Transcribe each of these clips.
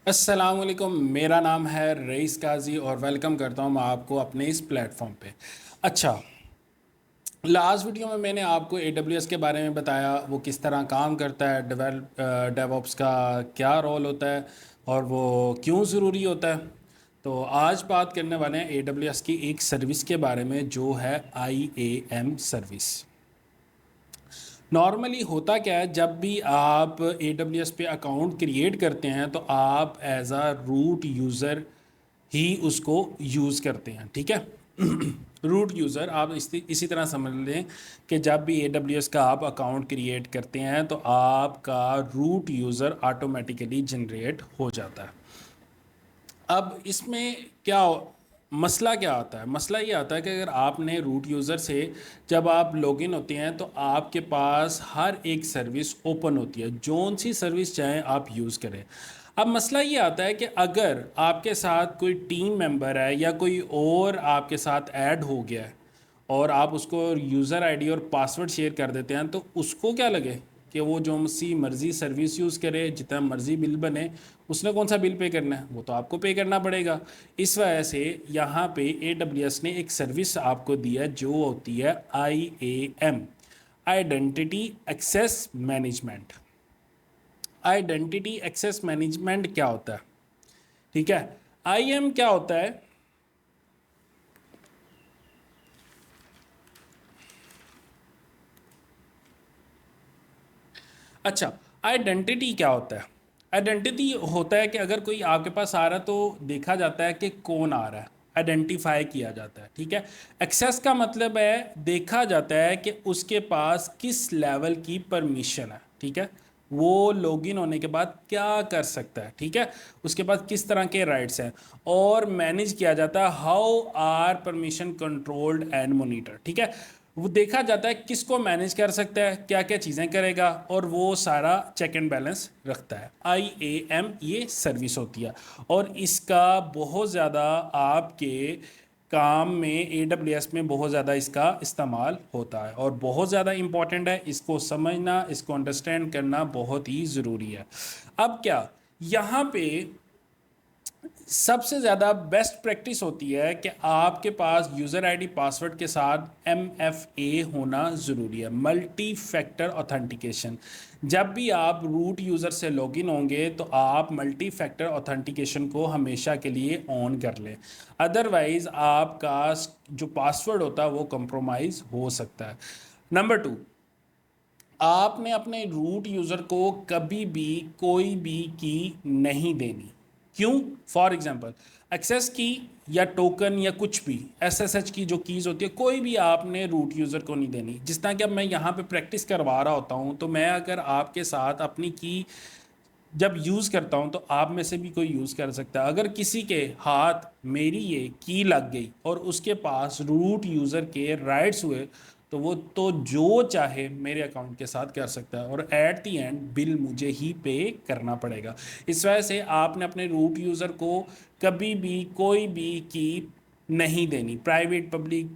अस्सलामुअलैकुम। मेरा नाम है रईस काजी और वेलकम करता हूं मैं आपको अपने इस प्लेटफॉर्म पे। अच्छा, लास्ट वीडियो में मैंने आपको AWS के बारे में बताया, वो किस तरह काम करता है, डेवऑप्स का क्या रोल होता है और वो क्यों ज़रूरी होता है। तो आज बात करने वाले हैं AWS की एक सर्विस के बारे में जो है IAM सर्विस। नॉर्मली होता क्या है, जब भी आप AWS पे अकाउंट क्रिएट करते हैं तो आप एज अ रूट यूज़र ही उसको यूज़ करते हैं, ठीक है। रूट यूज़र आप इसी तरह समझ लें कि जब भी AWS का आप अकाउंट क्रिएट करते हैं तो आपका रूट यूज़र ऑटोमेटिकली जनरेट हो जाता है। अब इसमें क्या मसला क्या आता है? मसला ये आता है कि अगर आपने रूट यूज़र से जब आप लॉगिन होते हैं तो आपके पास हर एक सर्विस ओपन होती है, जौन सी सर्विस चाहें आप यूज़ करें। अब मसला ये आता है कि अगर आपके साथ कोई टीम मेंबर है या कोई और आपके साथ ऐड हो गया है और आप उसको यूज़र आईडी और पासवर्ड शेयर कर देते हैं तो उसको क्या लगे कि वो जो सी मर्ज़ी सर्विस यूज़ करे, जितना मर्ज़ी बिल बने, उसने कौन सा बिल पे करना है, वो तो आपको पे करना पड़ेगा। इस वजह से यहाँ पे AWS ने एक सर्विस आपको दिया जो होती है IAM, identity access management. Identity access management क्या होता है? ठीक है, IAM क्या होता है? अच्छा, आइडेंटिटी क्या होता है? आइडेंटिटी होता है कि अगर कोई आपके पास आ रहा है तो देखा जाता है कि कौन आ रहा है, आइडेंटिफाई किया जाता है, ठीक है। एक्सेस का मतलब है देखा जाता है कि उसके पास किस लेवल की परमिशन है, ठीक है। वो लॉगिन होने के बाद क्या कर सकता है, ठीक है, उसके पास किस तरह के राइट्स हैं। और मैनेज किया जाता है how are permission controlled and monitor, ठीक है। वो देखा जाता है किसको मैनेज कर सकता है, क्या क्या चीज़ें करेगा, और वो सारा चेक एंड बैलेंस रखता है। IAM ये सर्विस होती है और इसका बहुत ज़्यादा आपके काम में AWS में बहुत ज़्यादा इसका इस्तेमाल होता है और बहुत ज़्यादा इम्पॉर्टेंट है। इसको समझना, इसको अंडरस्टैंड करना बहुत ही ज़रूरी है। अब क्या यहाँ पे सबसे ज़्यादा बेस्ट प्रैक्टिस होती है कि आपके पास यूज़र आईडी पासवर्ड के साथ MFA होना ज़रूरी है, मल्टी फैक्टर ऑथेंटिकेशन। जब भी आप रूट यूज़र से लॉगिन होंगे तो आप मल्टी फैक्टर ऑथेंटिकेशन को हमेशा के लिए ऑन कर लें, अदरवाइज़ आपका जो पासवर्ड होता है वो कंप्रोमाइज़ हो सकता है। नंबर 2, आपने अपने रूट यूज़र को कभी भी कोई भी की नहीं देनी। क्यों? फॉर एग्जांपल एक्सेस की या टोकन या कुछ भी SSH की जो कीज़ होती है, कोई भी आपने रूट यूज़र को नहीं देनी। जिस तरह कि अब मैं यहाँ पे प्रैक्टिस करवा रहा होता हूँ तो मैं अगर आपके साथ अपनी की जब यूज़ करता हूँ तो आप में से भी कोई यूज़ कर सकता है। अगर किसी के हाथ मेरी ये की लग गई और उसके पास रूट यूज़र के राइट्स हुए तो वो तो जो चाहे मेरे अकाउंट के साथ कर सकता है और एट दी एंड बिल मुझे ही पे करना पड़ेगा। इस वजह से आपने अपने रूट यूज़र को कभी भी कोई भी की नहीं देनी, प्राइवेट पब्लिक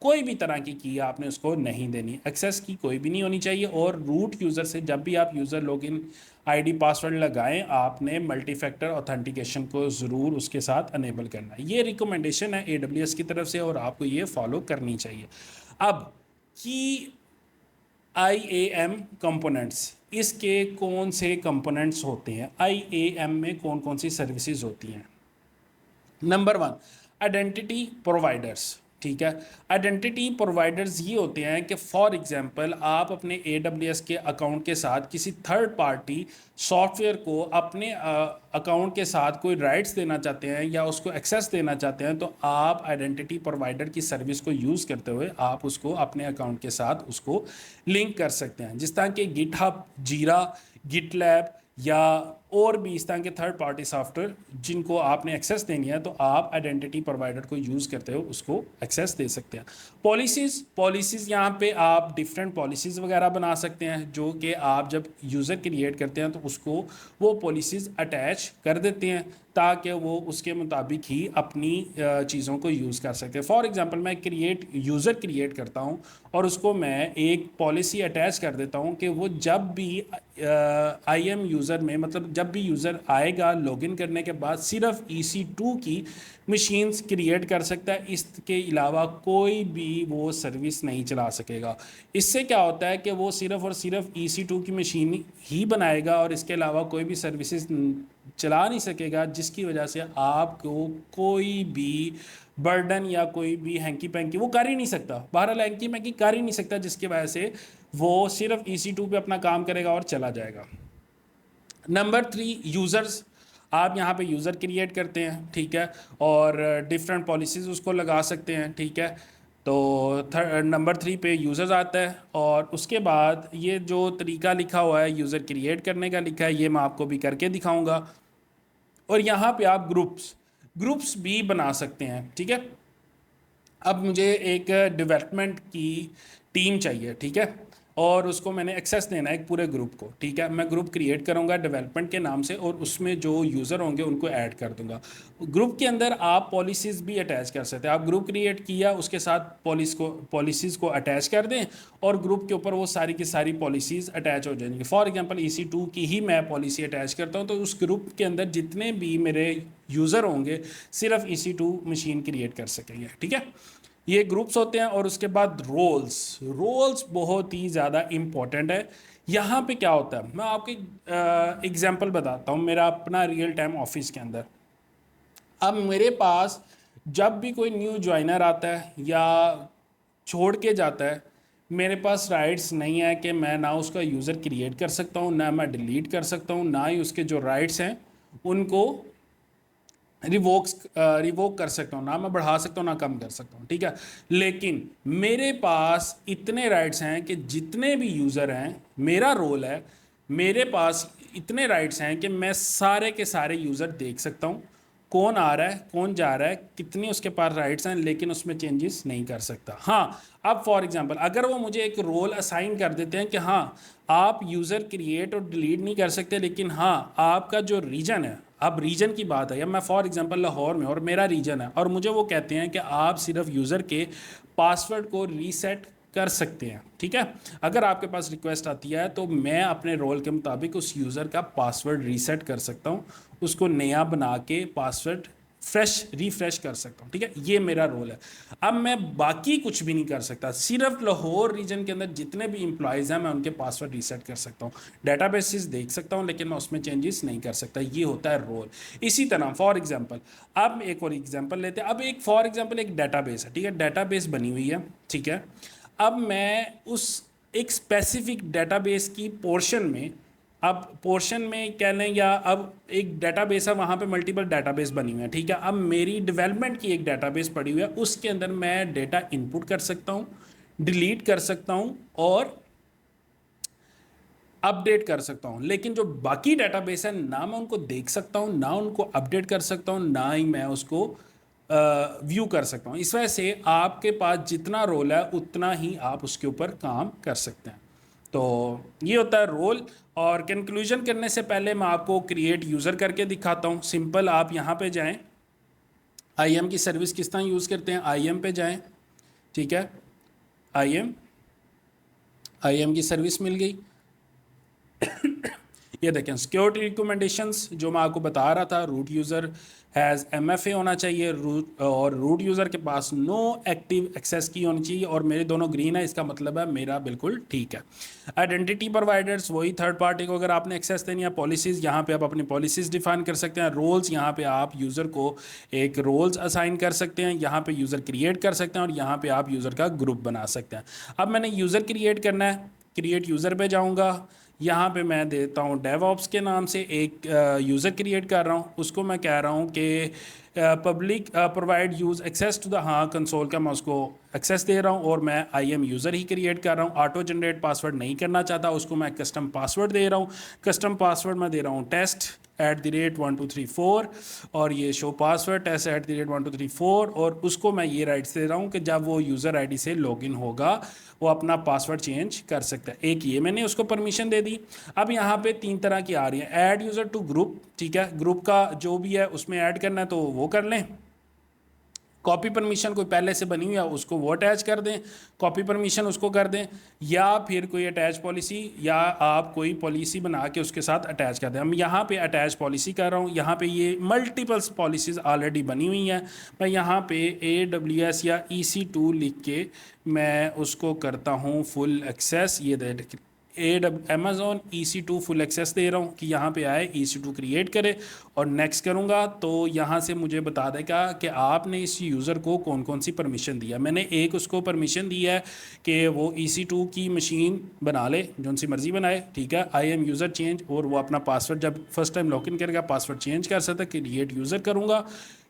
कोई भी तरह की आपने उसको नहीं देनी, एक्सेस की कोई भी नहीं होनी चाहिए। और रूट यूज़र से जब भी आप यूज़र लॉगिन आईडी पासवर्ड लगाएं आपने मल्टी फैक्टर ऑथेंटिकेशन को ज़रूर उसके साथ अनेबल करना है। ये रिकमेंडेशन है AWS की तरफ से और आपको ये फॉलो करनी चाहिए। अब की IAM कंपोनेंट्स, इसके कौन से कंपोनेंट्स होते हैं, IAM में कौन कौन सी सर्विसेज होती हैं? नंबर 1, आइडेंटिटी प्रोवाइडर्स, ठीक है। आइडेंटिटी प्रोवाइडर्स ये होते हैं कि फॉर एग्जांपल आप अपने AWS के अकाउंट के साथ किसी थर्ड पार्टी सॉफ्टवेयर को अपने अकाउंट के साथ कोई राइट्स देना चाहते हैं या उसको एक्सेस देना चाहते हैं तो आप आइडेंटिटी प्रोवाइडर की सर्विस को यूज़ करते हुए आप उसको अपने अकाउंट के साथ उसको लिंक कर सकते हैं। जिस तरह के गिटहब, जीरा, गिटलैब या और भी इस तरह के थर्ड पार्टी सॉफ्टवेयर जिनको आपने एक्सेस देनी है तो आप आइडेंटिटी प्रोवाइडर को यूज़ करते हो उसको एक्सेस दे सकते हैं। पॉलिसीज़ यहाँ पे आप डिफरेंट पॉलिसीज़ वगैरह बना सकते हैं जो कि आप जब यूज़र क्रिएट करते हैं तो उसको वो पॉलिसीज़ अटैच कर देते हैं ताकि वो उसके मुताबिक ही अपनी चीज़ों को यूज़ कर सके। फॉर एग्जांपल मैं यूज़र क्रिएट करता हूँ और उसको मैं एक पॉलिसी अटैच कर देता हूँ कि वो जब भी IAM यूज़र में, मतलब जब जब भी यूज़र आएगा लॉगिन करने के बाद सिर्फ EC2 की मशीन्स क्रिएट कर सकता है, इसके अलावा कोई भी वो सर्विस नहीं चला सकेगा। इससे क्या होता है कि वो सिर्फ और सिर्फ EC2 की मशीन ही बनाएगा और इसके अलावा कोई भी सर्विसेज चला नहीं सकेगा, जिसकी वजह से आपको कोई भी बर्डन या कोई भी हैंकी पैंकी वो कर ही नहीं सकता, बहरहाल हैंकी पैंकी कर ही नहीं सकता, जिसकी वजह से वो सिर्फ EC2 पे अपना काम करेगा और चला जाएगा। Number 3, users. आप यहाँ पे यूज़र क्रिएट करते हैं, ठीक है, और डिफरेंट पॉलिसीज़ उसको लगा सकते हैं, ठीक है। तो नंबर 3 पे यूज़र्स आता है और उसके बाद ये जो तरीका लिखा हुआ है यूज़र क्रिएट करने का लिखा है, ये मैं आपको भी करके दिखाऊंगा। और यहाँ पे आप ग्रुप्स भी बना सकते हैं, ठीक है। अब मुझे एक डेवलपमेंट की टीम चाहिए, ठीक है, और उसको मैंने एक्सेस देना है एक पूरे ग्रुप को, ठीक है। मैं ग्रुप क्रिएट करूँगा डेवलपमेंट के नाम से और उसमें जो यूज़र होंगे उनको ऐड कर दूंगा। ग्रुप के अंदर आप पॉलिसीज़ भी अटैच कर सकते हैं। आप ग्रुप क्रिएट किया, उसके साथ पॉलिसीज़ को अटैच कर दें और ग्रुप के ऊपर वो सारी की सारी पॉलिसीज़ अटैच हो जाएंगी। फॉर एग्जांपल EC2 की ही मैं पॉलिसी अटैच करता हूँ, तो उस ग्रुप के अंदर जितने भी मेरे यूज़र होंगे सिर्फ EC2 मशीन क्रिएट कर सकेंगे, ठीक है। ये ग्रुप्स होते हैं। और उसके बाद रोल्स बहुत ही ज़्यादा इम्पॉर्टेंट है। यहाँ पे क्या होता है, मैं आपको एग्जांपल बताता हूँ मेरा अपना रियल टाइम ऑफिस के अंदर। अब मेरे पास जब भी कोई न्यू ज्वाइनर आता है या छोड़ के जाता है, मेरे पास राइट्स नहीं है कि मैं ना उसका यूज़र क्रिएट कर सकता हूँ, ना मैं डिलीट कर सकता हूँ, ना ही उसके जो राइट्स हैं उनको रिवोक कर सकता हूँ, ना मैं बढ़ा सकता हूँ ना कम कर सकता हूँ, ठीक है। लेकिन मेरे पास इतने राइट्स हैं कि जितने भी यूज़र हैं, मेरा रोल है, मेरे पास इतने राइट्स हैं कि मैं सारे के सारे यूज़र देख सकता हूँ, कौन आ रहा है कौन जा रहा है, कितनी उसके पास राइट्स हैं, लेकिन उसमें चेंजेस नहीं कर सकता। हाँ, अब फॉर एग्जांपल अगर वो मुझे एक रोल असाइन कर देते हैं कि हाँ आप यूज़र क्रिएट और डिलीट नहीं कर सकते, लेकिन हाँ आपका जो रीजन है, अब रीजन की बात है, या मैं फॉर एग्जांपल लाहौर में और मेरा रीजन है और मुझे वो कहते हैं कि आप सिर्फ यूज़र के पासवर्ड को रीसेट कर सकते हैं, ठीक है। अगर आपके पास रिक्वेस्ट आती है तो मैं अपने रोल के मुताबिक उस यूज़र का पासवर्ड रीसेट कर सकता हूँ, उसको नया बना के पासवर्ड रिफ्रेश कर सकता हूँ, ठीक है। ये मेरा रोल है। अब मैं बाकी कुछ भी नहीं कर सकता, सिर्फ लाहौर रीजन के अंदर जितने भी इंप्लॉयज़ हैं मैं उनके पासवर्ड रीसेट कर सकता हूँ, डेटाबेसेस देख सकता हूँ, लेकिन मैं उसमें चेंजेस नहीं कर सकता। ये होता है रोल। इसी तरह फॉर एग्जांपल, अब एक और एग्जांपल लेते हैं। अब एक फॉर एग्जांपल एक डेटाबेस है, ठीक है, डेटाबेस बनी हुई है, ठीक है। अब मैं उस एक स्पेसिफिक डेटाबेस की पोर्शन में, अब पोर्शन में कह लें, या अब एक डेटाबेस है वहाँ पे मल्टीपल डेटाबेस बनी हुई है, ठीक है। अब मेरी डेवलपमेंट की एक डेटाबेस पड़ी हुई है, उसके अंदर मैं डेटा इनपुट कर सकता हूँ, डिलीट कर सकता हूँ और अपडेट कर सकता हूँ। लेकिन जो बाकी डेटाबेस है ना मैं उनको देख सकता हूँ, ना उनको अपडेट कर सकता हूँ, ना ही मैं उसको व्यू कर सकता हूँ। इस वजह से आपके पास जितना रोल है उतना ही आप उसके ऊपर काम कर सकते हैं। तो ये होता है रोल। और कंक्लूजन करने से पहले मैं आपको क्रिएट यूज़र करके दिखाता हूँ। सिंपल, आप यहाँ पे जाएं, IAM की सर्विस किस तरह यूज़ करते हैं, IAM पे जाएं, ठीक है। IAM की सर्विस मिल गई। ये देखें सिक्योरिटी रिकमेंडेशंस जो मैं आपको बता रहा था, रूट यूज़र हैज़ MFA होना चाहिए, रूट यूज़र के पास नो एक्टिव एक्सेस की होनी चाहिए, और मेरे दोनों ग्रीन है, इसका मतलब है मेरा बिल्कुल ठीक है। आइडेंटिटी प्रोवाइडर्स वही थर्ड पार्टी को अगर आपने एक्सेस देनी है। पॉलिसीज़, यहाँ पे आप अपनी पॉलिसीज़ डिफाइन कर सकते हैं। रोल्स, यहाँ पे आप यूज़र को एक रोल्स असाइन कर सकते हैं, यहाँ पे यूज़र क्रिएट कर सकते हैं और यहाँ पे आप यूज़र का ग्रुप बना सकते हैं। अब मैंने यूज़र क्रिएट करना है, क्रिएट यूज़र पे जाऊँगा, यहाँ पे मैं देता हूँ डेवऑप्स के नाम से एक यूज़र क्रिएट कर रहा हूँ, उसको मैं कह रहा हूँ कि public provide use access to the, हाँ कंसोल का मैं उसको एक्सेस दे रहा हूँ और मैं IAM यूज़र ही क्रिएट कर रहा हूँ। ऑटो जनरेट पासवर्ड नहीं करना चाहता, उसको मैं कस्टम पासवर्ड दे रहा हूँ। कस्टम पासवर्ड मैं दे रहा हूँ test@1234 और ये शो पासवर्ड test@1234, और उसको मैं ये राइट्स दे रहा हूँ कि जब वो यूज़र ID से लॉगिन होगा वो अपना पासवर्ड चेंज कर सकता है। एक ये मैंने उसको परमिशन दे दी। अब यहाँ पे 3 तरह की आ रही है, ऐड यूज़र टू ग्रुप, ठीक है, ग्रुप का जो भी है उसमें ऐड करना है तो वो कर लें, कॉपी परमिशन कोई पहले से बनी हुई है उसको वो अटैच कर दें, कॉपी परमिशन उसको कर दें, या फिर कोई अटैच पॉलिसी या आप कोई पॉलिसी बना के उसके साथ अटैच कर दें। हम यहाँ पे अटैच पॉलिसी कर रहा हूँ, यहाँ पे ये मल्टीपल्स पॉलिसीज़ ऑलरेडी बनी हुई हैं। मैं यहाँ पे AWS या EC2 लिख के मैं उसको करता हूँ फुल एक्सेस। ये दे Amazon EC2 फुल एक्सेस दे रहा हूँ कि यहाँ पे आए EC2 क्रिएट करे और नेक्स्ट करूँगा तो यहाँ से मुझे बता देगा कि आपने इस यूज़र को कौन कौन सी परमिशन दिया। मैंने एक उसको परमिशन दी है कि वो EC2 की मशीन बना ले, जो सी मर्ज़ी बनाए, ठीक है। आई एम यूज़र चेंज, और वो अपना पासवर्ड जब फर्स्ट टाइम लॉगिन करेगा पासवर्ड चेंज कर सकता है। क्रिएट यूज़र करूँगा,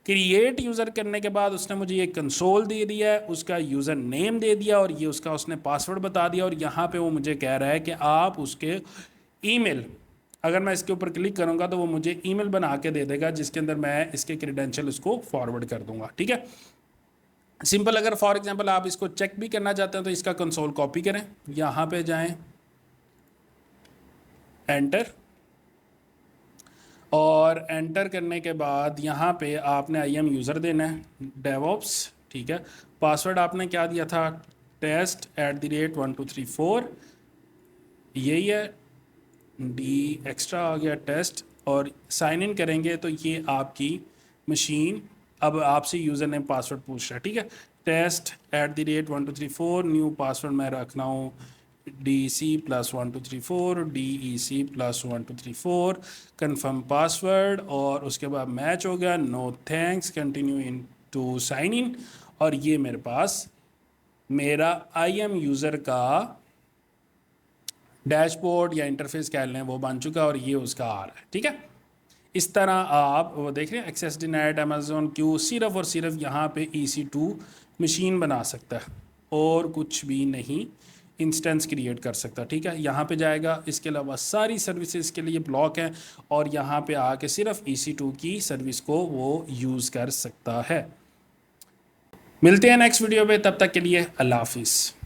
क्रिएट यूज़र करने के बाद उसने मुझे ये कंसोल दे दिया है, उसका यूज़र नेम दे दिया और ये उसका उसने पासवर्ड बता दिया। और यहाँ पे वो मुझे कह रहा है कि आप उसके ईमेल, अगर मैं इसके ऊपर क्लिक करूँगा तो वो मुझे ईमेल बना के दे देगा जिसके अंदर मैं इसके क्रेडेंशियल उसको फॉरवर्ड कर दूँगा, ठीक है। सिंपल। अगर फॉर एग्जांपल आप इसको चेक भी करना चाहते हैं तो इसका कंसोल कॉपी करें, यहाँ पे जाएं, एंटर, और एंटर करने के बाद यहाँ पे आपने आई एम यूज़र देना है, डेवऑप्स, ठीक है। पासवर्ड आपने क्या दिया था, test@1234, यही है, डी एक्स्ट्रा आ गया टेस्ट, और साइन इन करेंगे तो ये आपकी मशीन अब आपसे यूज़र नेम पासवर्ड पूछ रहा है, ठीक है। test@1234, न्यू पासवर्ड मैं रखना हूँ DC+1234, DEC+1234, कंफर्म पासवर्ड, और उसके बाद मैच हो गया, no thanks, continue in to sign in, और ये मेरे पास मेरा IM यूज़र का डैशबोर्ड या इंटरफेस कह लें वो बन चुका है और ये उसका आ रहा है, ठीक है। इस तरह आप वो देख रहे हैं एक्सेस डिनाइड अमेजोन क्यू, सिर्फ और सिर्फ यहाँ पे EC2 मशीन बना सकता है और कुछ भी नहीं इंस्टेंस क्रिएट कर सकता, ठीक है। यहाँ पे जाएगा, इसके अलावा सारी सर्विसेज के लिए ब्लॉक है और यहाँ पे आके सिर्फ EC2 की सर्विस को वो यूज़ कर सकता है। मिलते हैं नेक्स्ट वीडियो पे, तब तक के लिए अल्लाह हाफिज़।